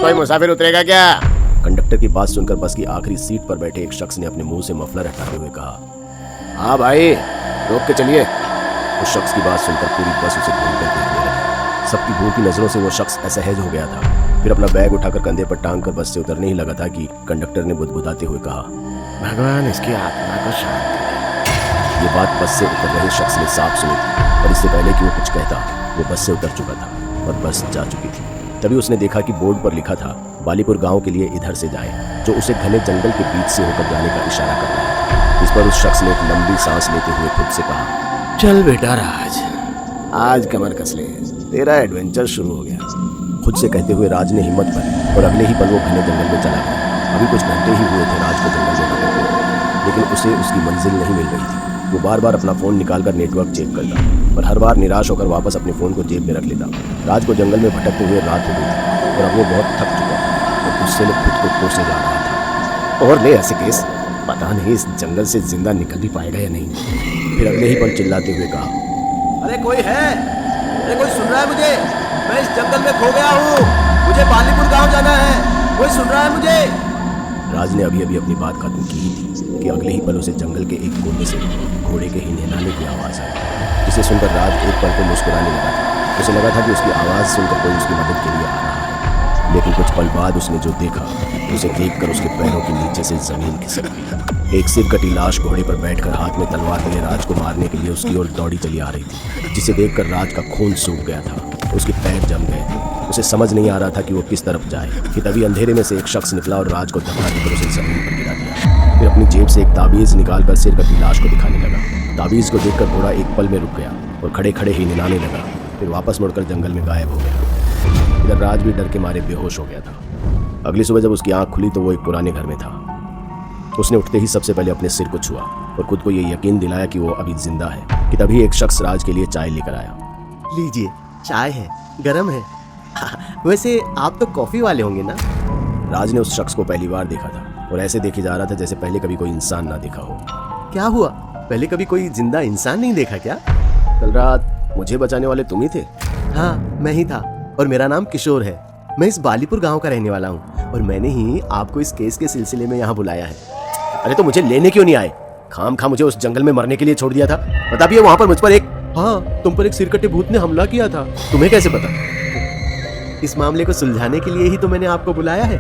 कोई मुसाफिर उतरेगा क्या? कंडक्टर की बात सुनकर बस की आखिरी सीट पर बैठे एक शख्स ने अपने मुंह से मफलर हटाते हुए कहा, हाँ भाई, रोक के चलिए। उस शख्स की बात सुनकर पूरी बस उसे घूमकर देखने लगी। सबकी घूरती नजरों से वो शख्स असहज हो गया था। फिर अपना बैग उठाकर कंधे पर टांग कर बस से उतरने ही लगा था कि कंडक्टर ने बुदबुदाते हुए कहा, भगवान इसकी आत्मा को शांति दे। ये बात बस से उतर रहे शख्स ने साफ सुनी थी, और इससे पहले कि वो कुछ कहता, वो बस से उतर चुका था और बस जा चुकी थी। तभी उसने देखा कि बोर्ड पर लिखा था, बालीपुर गांव के लिए इधर से जाए, जो उसे घने जंगल के बीच से होकर जाने का इशारा कर रहा था। इस पर उस शख्स ने एक लंबी सांस लेते हुए खुद से कहा, चल बेटा राज, आज कमर कस ले, तेरा एडवेंचर शुरू हो गया। खुद से कहते हुए राज ने हिम्मत भरी और अगले ही पल वो घने जंगल में चला गया। अभी कुछ घंटे ही हुए थे राज को जंगल में भटकते, लेकिन उसे उसकी मंजिल नहीं मिल रही थी। वो बार बार अपना फोन निकालकर नेटवर्क चेक करता, पर हर बार निराश होकर वापस अपने फोन को जेब में रख लेता। राज को जंगल में भटकते हुए रात हो गई थी और अब वो बहुत थक चुका था और गुस्से में खुद को कोसने जा रहा था। और ले ऐसे केस, पता नहीं इस जंगल से जिंदा निकल भी पाएगा या नहीं। फिर अगले ही पल चिल्लाते हुए कहा, अरे कोई है? अरे कोई सुन रहा है मुझे? मैं इस जंगल में खो गया हूँ, मुझे बालीपुर गांव जाना है, कोई सुन रहा है मुझे? राज ने अभी अभी अपनी बात खत्म की ही थी कि अगले ही पल उसे जंगल के एक कोने से घोड़े के हिनहिनाने की आवाज़ आई, जिसे सुनकर राज एक पल को मुस्कुराने लगा था। उसे लगा था कि उसकी आवाज़ सुनकर कोई उसकी मदद के लिए आ रहा है, लेकिन कुछ पल बाद उसने जो देखा, उसे देखकर उसके पैरों के नीचे से जमीन खिसक गई। एक सिरकटी लाश घोड़े पर बैठकर हाथ में तलवार लिए राज को मारने के लिए उसकी ओर दौड़ी चली आ रही थी, जिसे देखकर राज का खून सूख गया था, उसके पैर जम गए थे। उसे समझ नहीं आ रहा था कि वो किस तरफ जाए कि तभी अंधेरे में से एक शख्स निकला और राज को धक्का देकर उसे जमीन पर गिरा दिया। फिर अपनी जेब से एक ताबीज़ निकालकर सिरकटी लाश को दिखाने लगा। ताबीज़ को देखकर घोड़ा एक पल में रुक गया और खड़े खड़े ही निनाने लगा। फिर वापस मुड़कर जंगल में गायब हो गया। इधर राज भी डर के मारे बेहोश हो गया था। अगली सुबह जब उसकी आंख खुली तो वो एक पुराने घर में था। उसने उठते ही सबसे पहले अपने सिर को छुआ और खुद को ये यकीन दिलाया कि वो अभी जिंदा है कि तभी एक शख्स राज के लिए चाय लेकर आया। लीजिए, चाय है, गरम है। वैसे आप तो कॉफी वाले होंगे ना? राज ने उस शख्स को पहली बार देखा था और ऐसे देखे जा रहा था जैसे पहले कभी कोई इंसान ना देखा हो। क्या हुआ, पहले कभी कोई जिंदा इंसान नहीं देखा क्या? कल रात मुझे बचाने वाले तुम ही थे? हाँ, मैं ही था और मेरा नाम किशोर है। मैं इस बालीपुर गांव का रहने वाला हूँ और मैंने ही आपको इस केस के सिलसिले में यहाँ बुलाया है। अरे तो मुझे लेने क्यों नहीं आए? खाम खा मुझे उस जंगल में मरने के लिए छोड़ दिया था। बता भी वहां पर मुझ पर एक तुम पर एक सिरकटे भूत ने हमला किया था। तुम्हें कैसे पता? इस मामले को सुलझाने के लिए ही तो मैंने आपको बुलाया है।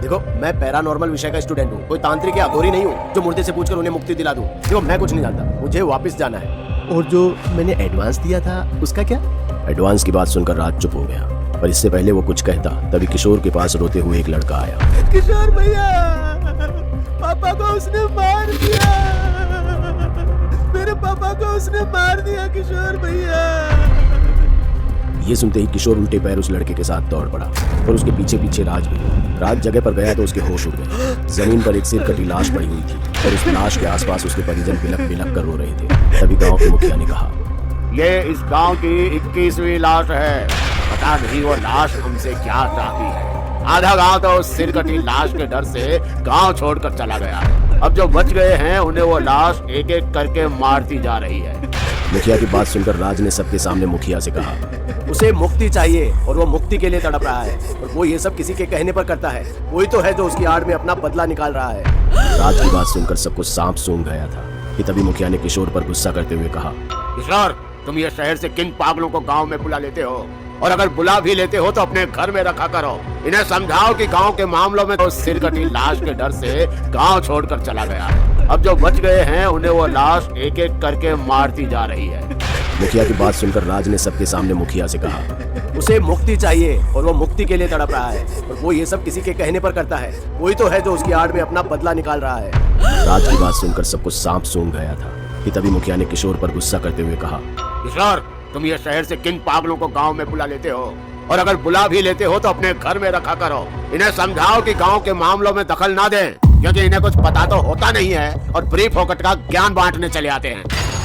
देखो, मैं पैरानॉर्मल विषय का स्टूडेंट हूँ, कोई तांत्रिक या अघोरी नहीं हूँ जो मुर्दे से पूछकर उन्हें मुक्ति दिला दूं। देखो, मैं कुछ नहीं जानता, मुझे वापस जाना है। और जो मैंने एडवांस दिया था उसका क्या? एडवांस की बात सुनकर राज चुप हो गया, पर इससे पहले वो कुछ कहता तभी किशोर के पास रोते हुए एक लड़का आया। किशोर भैया, पापा को उसने मार दिया, मेरे पापा को उसने मार दिया किशोर भैया। ये सुनते ही किशोर उल्टे पैर उस लड़के के साथ दौड़ पड़ा और उसके पीछे पीछे राज भी। राज जगह पर गया तो उसके होश उड़ गए। जमीन पर एक सिरकटी लाश पड़ी हुई थी और उस लाश के आसपास उसके परिजन बिलख बिलख कर रो रहे थे। तभी गांव के मुखिया ने कहा, ये इस गांव की 21वीं लाश है। पता नहीं वो लाश हमसे क्या चाहती है। आधा गांव तो उस सिरकटी लाश के डर से गांव छोड़कर चला गया। अब जो बच गए हैं उन्हें वो लाश एक एक करके मारती जा रही है। मुखिया की बात सुनकर राज ने सबके सामने मुखिया से कहा, उसे मुक्ति चाहिए और वो मुक्ति के लिए तड़प रहा है और वो ये सब किसी के कहने पर करता है। वही तो है जो उसकी आड़ में अपना बदला निकाल रहा है। राज की बात सुनकर सबको सांप सूंघ गया था कि तभी मुखिया ने किशोर पर गुस्सा करते हुए कहा, किशोर, तुम ये शहर से किन पागलों को गांव में बुला लेते हो? और अगर बुला भी लेते हो तो अपने घर में रखा करो। इन्हें समझाओ कि गांव के मामलों में तो सिरकटी लाश के डर से गांव छोड़कर चला गया। अब जो बच गए हैं उन्हें वो लाश एक एक करके मारती जा रही है। मुखिया की बात सुनकर राज ने सबके सामने मुखिया से कहा, उसे मुक्ति चाहिए और वो मुक्ति के लिए तड़प रहा है और वो ये सब किसी के कहने पर करता है। वही तो है जो उसकी आड़ में अपना बदला निकाल रहा है। राज की बात सुनकर सबको सांप सूंघ गया था कि तभी मुखिया ने किशोर पर गुस्सा करते हुए कहा, किशोर, तुम ये शहर से किन पागलों को गांव में बुला लेते हो? और अगर बुला भी लेते हो तो अपने घर में रखा करो। इन्हें समझाओ कि गांव के मामलों में दखल ना दें, क्योंकि इन्हें कुछ पता तो होता नहीं है और ब्रीफ फोकट का ज्ञान बांटने चले आते हैं।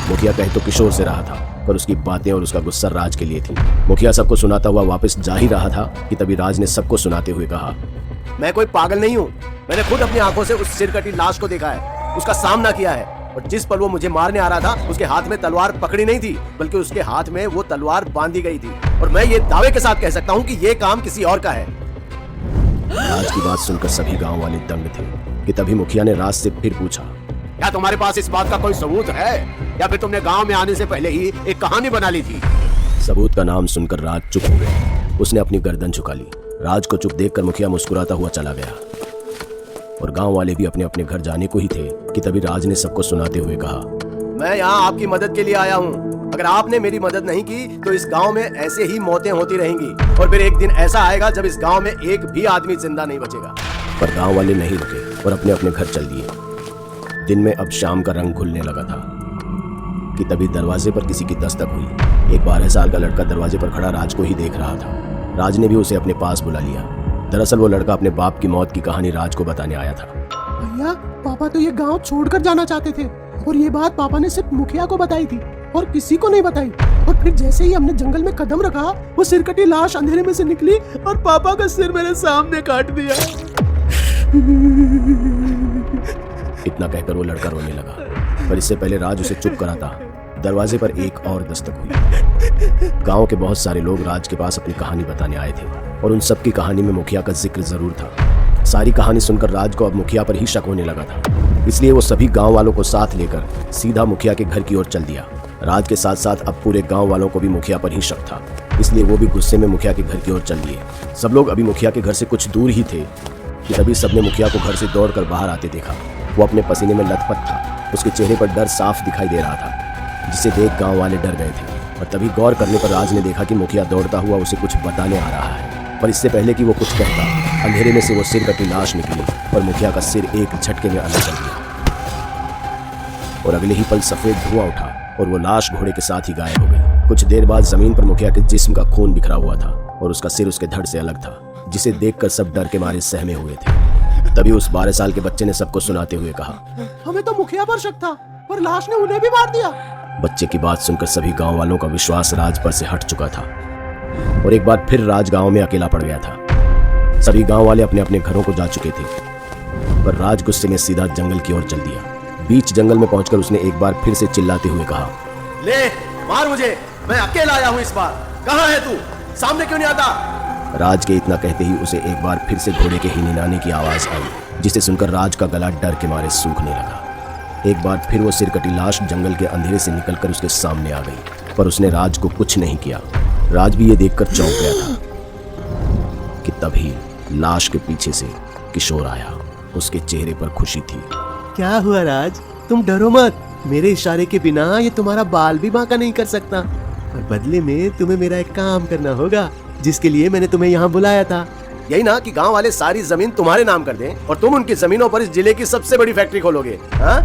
मुखिया कह तो किशोर से रहा था, पर उसकी बातें और उसका गुस्सा राज के लिए थी। मुखिया सबको सुनाता हुआ वापस जा ही रहा था कि तभी राज ने सबको सुनाते हुए कहा, मैं कोई पागल नहीं हूँ। मैंने खुद अपनी आंखों से उस सिरकटी लाश को देखा है, उसका सामना किया है और जिस पल वो मुझे मारने आ रहा था उसके हाथ में तलवार पकड़ी नहीं थी, बल्कि उसके हाथ में वो तलवार बांधी गई थी। और मैं ये दावे के साथ कह सकता हूँ कि ये काम किसी और का है। राज की बात सुनकर सभी गांव वाले दंग थे कि तभी मुखिया ने राज से फिर पूछा, क्या तुम्हारे पास इस बात का कोई सबूत है या फिर तुमने गांव में आने से पहले ही एक कहानी बना ली थी? सबूत का नाम सुनकर राज चुप हो गया। उसने अपनी गर्दन झुका ली। राज को चुप देखकर मुखिया मुस्कुराता हुआ चला गया और गांव वाले भी अपने अपने घर जाने को ही थे कि तभी राज ने सबको सुनाते हुए कहा, मैं यहाँ आपकी मदद के लिए आया हूँ। अगर आपने मेरी मदद नहीं की तो इस गांव में ऐसे ही मौतें होती रहेंगी और फिर एक दिन ऐसा आएगा जब इस गांव में एक भी आदमी जिंदा नहीं बचेगा। पर गांव वाले नहीं रुके और अपने अपने घर चल दिए। दिन में अब शाम का रंग घुलने लगा था कि तभी दरवाजे पर किसी की दस्तक हुई। एक 12 साल का लड़का दरवाजे पर खड़ा राज को ही देख रहा था। राज ने भी उसे अपने पास बुला लिया। दरअसल वो लड़का अपने बाप की मौत की कहानी राज को बताने आया था। भैया, पापा तो ये गांव छोड़कर जाना चाहते थे और ये बात पापा ने सिर्फ मुखिया को बताई थी और किसी को नहीं बताई। और फिर जैसे ही हमने जंगल में कदम रखा, वो सिरकटी लाश अंधेरे में से निकली और पापा का सिर मेरे सामने काट दिया। इतना कहकर वो लड़का रोने लगा, पर इससे पहले राज उसे चुप कराता दरवाजे पर एक और दस्तक हुई। गांव के बहुत सारे लोग राज के पास अपनी कहानी बताने आए थे और उन सब की कहानी में मुखिया का जिक्र जरूर था। सारी कहानी सुनकर राज को अब मुखिया पर ही शक होने लगा था। इसलिए वो सभी गांव वालों को साथ लेकर सीधा मुखिया के घर की ओर चल दिया। राज के साथ साथ अब पूरे गांव वालों को भी मुखिया पर ही शक था, इसलिए वो भी गुस्से में मुखिया के घर की ओर चल दिए। सब लोग अभी मुखिया के घर से कुछ दूर ही थे कि तभी सबने मुखिया को घर से दौड़कर बाहर आते देखा। वो अपने पसीने में लथपथ था। उसके चेहरे पर डर साफ दिखाई दे रहा था, जिसे देख गांव वाले डर गए थे। और तभी गौर करने पर राज ने देखा कि मुखिया दौड़ता हुआ उसे कुछ बताने आ रहा है। पर इससे पहले कि वो कुछ कहता, अंधेरे में से वो सिर कटी लाश निकली और मुखिया का सिर एक झटके में अलग कर दिया और अगले ही पल सफेद धुआं उठा और वो लाश घोड़े के साथ ही गायब हो गई। कुछ देर बाद जमीन पर मुखिया के जिस्म का खून बिखरा हुआ था और उसका सिर उसके धड़ से अलग था, जिसे देखकर सब डर के मारे सहमे हुए थे। तभी उस 12 साल के बच्चे ने सबको सुनाते हुए कहा, हमें तो मुखिया पर शक था, पर लाश ने उन्हें भी मार दिया। बच्चे की बात सुनकर सभी गांव वालों का विश्वास राज पर से हट चुका था और एक बार फिर राज गांव में अकेला पड़ गया था। सभी गांव वाले अपने अपने घरों को जा चुके थे, पर राज गुस्से में सीधा जंगल की ओर चल दिया। बीच जंगल में पहुंचकर उसने एक बार फिर से चिल्लाते हुए कहा, ले मार मुझे, मैं अकेला आया हूँ इस बार। कहाँ है तू? सामने क्यों नहीं आता? राज के इतना कहते ही उसे एक बार फिर से घोड़े के हिनहिनाने की आवाज आई, जिसे सुनकर राज का गला डर के मारे सूखने लगा। एक बार फिर वो सिरकटी लाश जंगल के अंधेरे से निकलकर उसके सामने आ गई, पर उसने राज को कुछ नहीं किया। राज भी ये देखकर चौंक गया था कि तभी लाश के पीछे से किशोर आया। उसके चेहरे पर खुशी थी। क्या हुआ राज, तुम डरो मत। मेरे इशारे के बिना ये तुम्हारा बाल भी बांका नहीं कर सकता और बदले में तुम्हें मेरा एक काम करना होगा, जिसके लिए मैंने तुम्हें यहाँ बुलाया था। यही ना कि गांव वाले सारी जमीन तुम्हारे नाम कर दें और तुम उनकी जमीनों पर इस जिले की सबसे बड़ी फैक्ट्री खोलोगे। हाँ?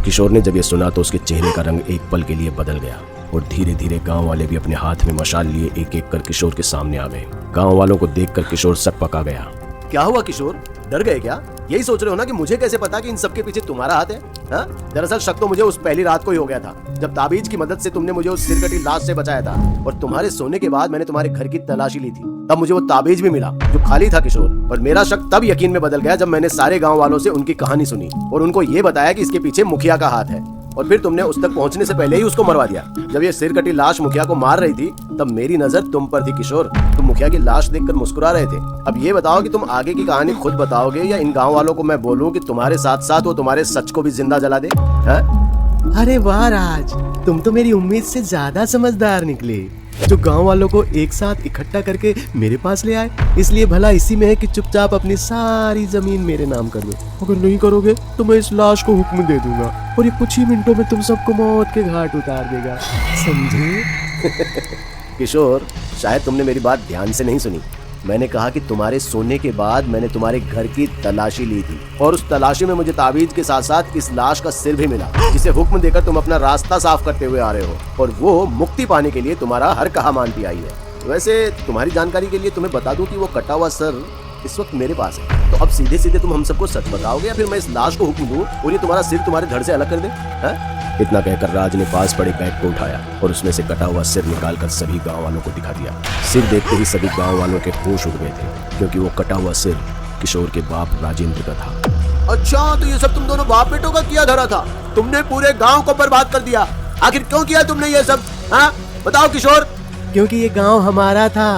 किशोर ने जब ये सुना तो उसके चेहरे का रंग एक पल के लिए बदल गया और धीरे धीरे गांव वाले भी अपने हाथ में मशाल लिए एक एक कर किशोर के सामने आ गए। गांव वालों को देखकर किशोर सक पका गया। क्या हुआ किशोर, डर गए क्या? यही सोच रहे हो ना कि मुझे कैसे पता कि इन सब के पीछे तुम्हारा हाथ है? हाँ? दरअसल शक तो मुझे उस पहली रात को ही हो गया था, जब ताबीज की मदद से तुमने मुझे उस सिरकटी लाश से बचाया था और तुम्हारे सोने के बाद मैंने तुम्हारे घर की तलाशी ली थी। तब मुझे वो ताबीज भी मिला जो खाली था किशोर। और मेरा शक तब यकीन में बदल गया जब मैंने सारे गाँव वालों से उनकी कहानी सुनी और उनको ये बताया कि इसके पीछे मुखिया का हाथ है। और फिर तुमने उस तक पहुंचने से पहले ही उसको मरवा दिया। जब ये सिरकटी लाश मुखिया को मार रही थी तब मेरी नजर तुम पर थी किशोर। तुम मुखिया की लाश देखकर मुस्कुरा रहे थे। अब ये बताओ कि तुम आगे की कहानी खुद बताओगे या इन गांव वालों को मैं बोलूं कि तुम्हारे साथ साथ वो तुम्हारे सच को भी जिंदा जला दे? अरे वाह राज, तुम तो मेरी उम्मीद से ज्यादा समझदार निकले, जो गांव वालों को एक साथ इकट्ठा करके मेरे पास ले आए। इसलिए भला इसी में है कि चुपचाप अपनी सारी जमीन मेरे नाम कर दो। अगर नहीं करोगे तो मैं इस लाश को हुक्म दे दूंगा और ये कुछ ही मिनटों में तुम सबको मौत के घाट उतार देगा, समझे? किशोर, शायद तुमने मेरी बात ध्यान से नहीं सुनी। मैंने कहा कि तुम्हारे सोने के बाद मैंने तुम्हारे घर की तलाशी ली थी और उस तलाशी में मुझे ताबीज के साथ साथ इस लाश का सिर भी मिला, जिसे हुक्म देकर तुम अपना रास्ता साफ करते हुए आ रहे हो और वो मुक्ति पाने के लिए तुम्हारा हर कहा मानती आई है। वैसे तुम्हारी जानकारी के लिए तुम्हें बता दूं कि वो कटा हुआ सर इस वक्त मेरे पास है। तो अब सीधे सीधे तुम हम सबको सच बताओगे या फिर मैं इस लाश को हुक्म दूं और ये तुम्हारा सिर तुम्हारे धड़ से अलग कर दे? हाँ? इतना कहकर राज ने पास पड़े बैग को उठाया और उसमें से कटा हुआ सिर निकालकर सभी गांव वालों को दिखा दिया। सिर देखते ही सभी गांव वालों के होश उड़ गए थे, क्योंकि वो कटा हुआ सिर किशोर के बाप राजेंद्र का था। अच्छा, तो ये सब तुम दोनों बाप बेटों का किया धरा था? तुमने पूरे गांव को बर्बाद कर दिया। आखिर क्यों किया तुमने ये सब? हाँ बताओ किशोर। क्योंकि ये गांव हमारा था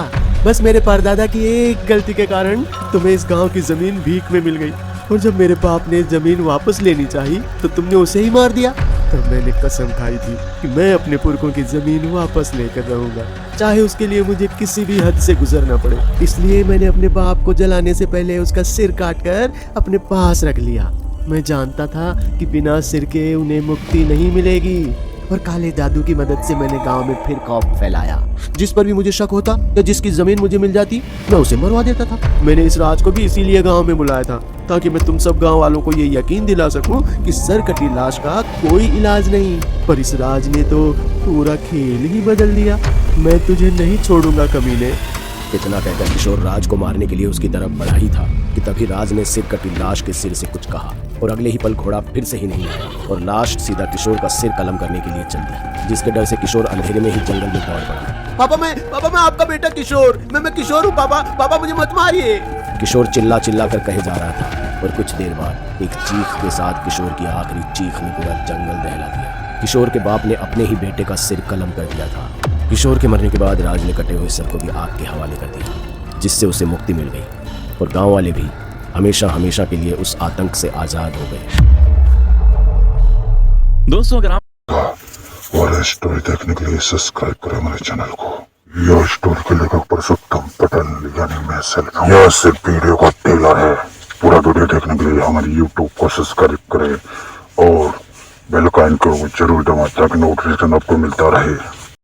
बस मेरे परदादा की एक गलती के कारण तुम्हें इस गांव की जमीन भीख में मिल गई, और जब मेरे बाप ने जमीन वापस लेनी चाहिए तो तुमने उसे ही मार दिया। तब मैंने कसम खाई थी कि मैं अपने पुरखों की जमीन वापस लेकर रहूंगा, चाहे उसके लिए मुझे किसी भी हद से गुजरना पड़े। इसलिए मैंने अपने बाप को जलाने से पहले उसका सिर काटकर अपने पास रख लिया। मैं जानता था कि बिना सिर के उन्हें मुक्ति नहीं मिलेगी, और काले जादू की मदद से मैंने गांव में फिर खौफ फैलाया। जिस पर भी मुझे शक होता या जिसकी जमीन मुझे मिल जाती, मैं उसे मरवा देता था। मैंने इस राज को भी इसीलिए गांव में बुलाया था, ताकि मैं तुम सब गांव वालों को ये यकीन दिला सकूं कि सर कटी लाश का कोई इलाज नहीं। पर इस राज ने तो पूरा खेल ही बदल दिया। मैं तुझे नहीं छोड़ूंगा कमीने। इतना कहकर किशोर राज को मारने के लिए उसकी तरफ बढ़ा ही था कि तभी राज ने सिर कटी लाश के सिर से कुछ कहा, और अगले ही पल घोड़ा फिर से ही नहीं आया और लाश सीधा किशोर का सिर कलम करने के लिए चल दी, जिसके डर से किशोर अंधेरे में ही जंगल में दौड़ पड़ा। पापा मैं आपका बेटा किशोर, मैं किशोर हूँ पापा मुझे मत मारिए। किशोर चिल्ला चिल्ला कर कहे जा रहा था, और कुछ देर बाद एक चीख के साथ किशोर की आखिरी चीख ने पूरा जंगल दहला दिया। किशोर के बाप ने अपने ही बेटे का सिर कलम कर दिया था। किशोर के मरने के बाद राज ने कटे हुए सिर को भी आग के हवाले कर दिया, जिससे उसे मुक्ति मिल गई, और गांव वाले भी हमेशा हमेशा के लिए उस आतंक से आजाद हो गए। दोस्तों अगर आप और स्टोरी देखने के लिए सब्सक्राइब करें हमारे चैनल को। यह स्टोरी के लेखक पुरुषोत्तम पटेल यानी मैं सेल्फ। यह सिर्फ वीडियो का ट्रेलर है। पूरा वीडियो देखने के लिए हमारे YouTube को सब्सक्राइब करें और बेल आइकन को जरूर दबाएं ताकि नोटिफिकेशन आपको मिलता रहे।